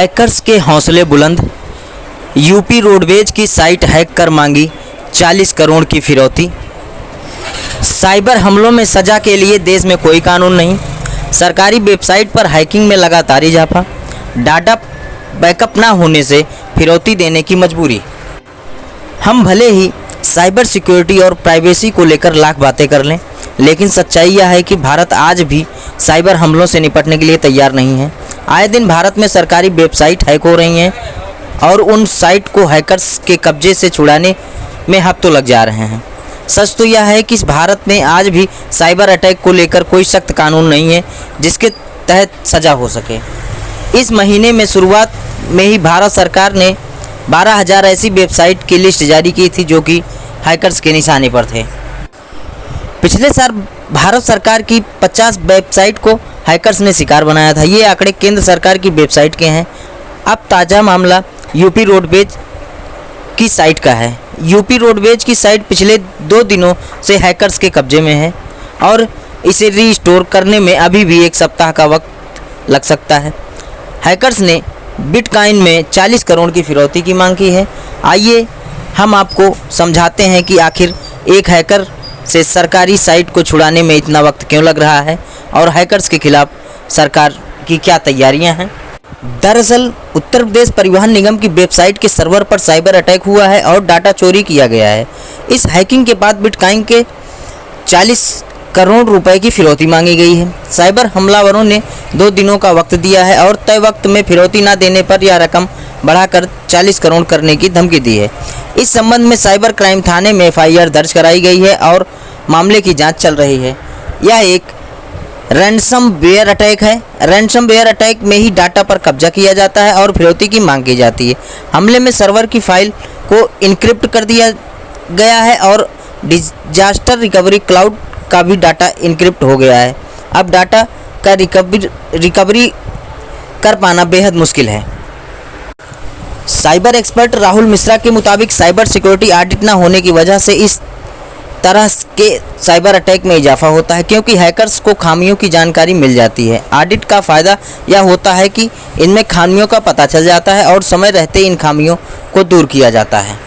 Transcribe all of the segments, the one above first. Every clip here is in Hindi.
हैकर्स के हौसले बुलंद। यूपी रोडवेज की साइट हैक कर मांगी 40 करोड़ की फिरौती। साइबर हमलों में सजा के लिए देश में कोई कानून नहीं। सरकारी वेबसाइट पर हैकिंग में लगातार इजाफा। डाटा बैकअप ना होने से फिरौती देने की मजबूरी। हम भले ही साइबर सिक्योरिटी और प्राइवेसी को लेकर लाख बातें कर लें, लेकिन सच्चाई यह है कि भारत आज भी साइबर हमलों से निपटने के लिए तैयार नहीं है। आए दिन भारत में सरकारी वेबसाइट हैक हो रही हैं और उन साइट को हैकर्स के कब्जे से छुड़ाने में हफ्तों लग जा रहे हैं। सच तो यह है कि भारत में आज भी साइबर अटैक को लेकर कोई सख्त कानून नहीं है जिसके तहत सजा हो सके। इस महीने में शुरुआत में ही भारत सरकार ने 12,000 ऐसी वेबसाइट की लिस्ट जारी की थी जो कि हैकर्स के निशाने पर थे। पिछले साल भारत सरकार की 50 वेबसाइट को हैकर्स ने शिकार बनाया था। ये आंकड़े केंद्र सरकार की वेबसाइट के हैं। अब ताज़ा मामला यूपी रोडवेज की साइट का है। यूपी रोडवेज की साइट पिछले 2 दिनों से हैकर्स के कब्जे में है और इसे रीस्टोर करने में अभी भी 1 सप्ताह का वक्त लग सकता है। हैकर्स ने बिटकॉइन में 40 करोड़ की फिरौती की मांग की है। आइए हम आपको समझाते हैं कि आखिर एक हैकर से सरकारी साइट को छुड़ाने में इतना वक्त क्यों लग रहा है और हैकर्स के खिलाफ सरकार की क्या तैयारियां हैं। दरअसल उत्तर प्रदेश परिवहन निगम की वेबसाइट के सर्वर पर साइबर अटैक हुआ है और डाटा चोरी किया गया है। इस हैकिंग के बाद बिटकॉइन के 40 करोड़ रुपए की फिरौती मांगी गई है। साइबर हमलावरों ने 2 दिनों का वक्त दिया है और तय वक्त में फिरौती न देने पर यह रकम बढ़ाकर 40 करोड़ करने की धमकी दी है। इस संबंध में साइबर क्राइम थाने में FIR दर्ज कराई गई है और मामले की जांच चल रही है। यह एक रैंसमवेयर अटैक है। रैंसमवेयर अटैक में ही डाटा पर कब्जा किया जाता है और फिरौती की मांग की जाती है। हमले में सर्वर की फाइल को इनक्रिप्ट कर दिया गया है और डिजास्टर रिकवरी क्लाउड का भी डाटा इनक्रिप्ट हो गया है। अब डाटा का रिकवरी कर पाना बेहद मुश्किल है। साइबर एक्सपर्ट राहुल मिश्रा के मुताबिक साइबर सिक्योरिटी ऑडिट न होने की वजह से इस तरह के साइबर अटैक में इजाफा होता है, क्योंकि हैकर्स को खामियों की जानकारी मिल जाती है। ऑडिट का फ़ायदा यह होता है कि इनमें खामियों का पता चल जाता है और समय रहते इन खामियों को दूर किया जाता है।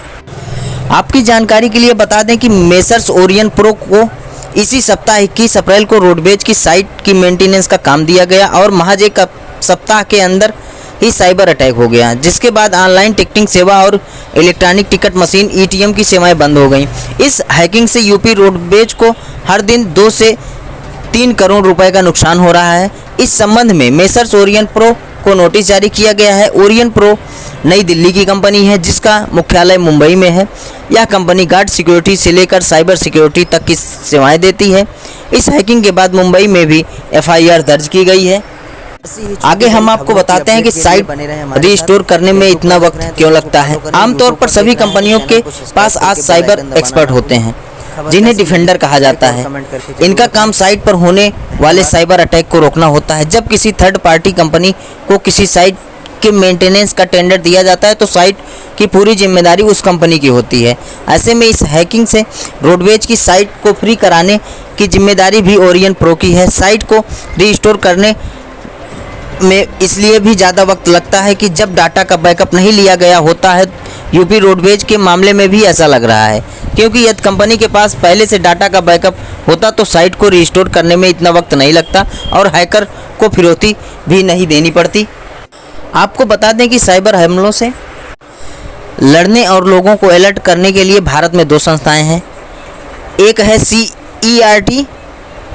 आपकी जानकारी के लिए बता दें कि मेसर्स ओरियन प्रो को इसी सप्ताह 21 अप्रैल को रोडवेज की साइट की मेंटेनेंस का काम दिया गया और महज 1 सप्ताह के अंदर ही साइबर अटैक हो गया, जिसके बाद ऑनलाइन टिकटिंग सेवा और इलेक्ट्रॉनिक टिकट मशीन ETM की सेवाएं बंद हो गईं। इस हैकिंग से यूपी रोडवेज को हर दिन 2 से 3 करोड़ रुपए का नुकसान हो रहा है। इस संबंध में मेसर्स ओरियन प्रो को नोटिस जारी किया गया है। ओरियन प्रो नई दिल्ली की कंपनी है जिसका मुख्यालय मुंबई में है। यह कंपनी गार्ड सिक्योरिटी से लेकर साइबर सिक्योरिटी तक की सेवाएं देती है। इस हैकिंग के बाद मुंबई में भी FIR दर्ज की गई है। आगे हम आपको बताते हैं कि साइट रीस्टोर करने में इतना वक्त क्यों लगता है। आमतौर पर सभी कंपनियों के पास आज साइबर एक्सपर्ट होते हैं जिन्हें डिफेंडर कहा जाता है। इनका काम साइट पर होने वाले साइबर अटैक को रोकना होता है। जब किसी थर्ड पार्टी कंपनी को किसी साइट के मेंटेनेंस का टेंडर दिया जाता है तो साइट की पूरी जिम्मेदारी उस कंपनी की होती है। ऐसे में इस हैकिंग से रोडवेज की साइट को फ्री कराने की जिम्मेदारी भी ओरियन प्रो की है। साइट को रीस्टोर करने में इसलिए भी ज़्यादा वक्त लगता है कि जब डाटा का बैकअप नहीं लिया गया होता है। यूपी रोडवेज के मामले में भी ऐसा लग रहा है, क्योंकि यदि कंपनी के पास पहले से डाटा का बैकअप होता तो साइट को रीस्टोर करने में इतना वक्त नहीं लगता और हैकर को फिरौती भी नहीं देनी पड़ती। आपको बता दें कि साइबर हमलों से लड़ने और लोगों को अलर्ट करने के लिए भारत में 2 संस्थाएं हैं। एक है CERT,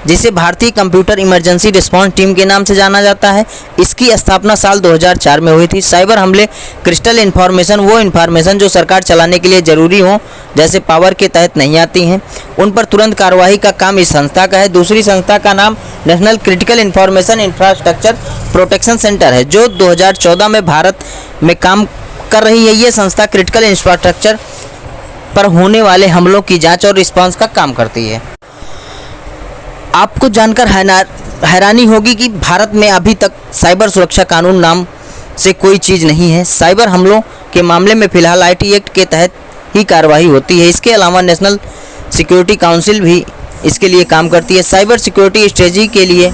जिसे भारतीय कंप्यूटर इमरजेंसी रिस्पांस टीम के नाम से जाना जाता है। इसकी स्थापना साल 2004 में हुई थी। साइबर हमले क्रिटिकल इन्फॉर्मेशन, वो इन्फॉर्मेशन जो सरकार चलाने के लिए ज़रूरी हो, जैसे पावर के तहत नहीं आती हैं, उन पर तुरंत कार्रवाई का काम इस संस्था का है। दूसरी संस्था का नाम national critical information infrastructure protection centre है, जो 2014 में भारत में काम कर रही है। ये संस्था क्रिटिकल इंफ्रास्ट्रक्चर पर होने वाले हमलों की जाँच और रिस्पॉन्स का काम करती है। आपको जानकर हैरानी होगी कि भारत में अभी तक साइबर सुरक्षा कानून नाम से कोई चीज़ नहीं है। साइबर हमलों के मामले में फ़िलहाल IT एक्ट के तहत ही कार्रवाई होती है। इसके अलावा नेशनल सिक्योरिटी काउंसिल भी इसके लिए काम करती है। साइबर सिक्योरिटी स्ट्रेटजी के लिए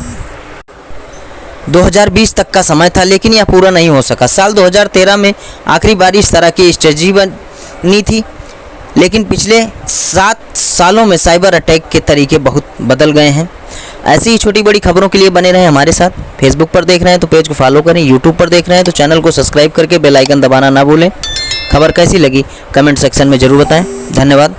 2020 तक का समय था, लेकिन यह पूरा नहीं हो सका। साल 2013 में आखिरी बार इस तरह की स्ट्रेटजी बनी थी, लेकिन पिछले 7 सालों में साइबर अटैक के तरीके बहुत बदल गए हैं। ऐसी ही छोटी बड़ी खबरों के लिए बने रहें हमारे साथ। फेसबुक पर देख रहे हैं तो पेज को फॉलो करें, यूट्यूब पर देख रहे हैं तो चैनल को सब्सक्राइब करके बेल आइकन दबाना ना भूलें। खबर कैसी लगी कमेंट सेक्शन में ज़रूर बताएं। धन्यवाद।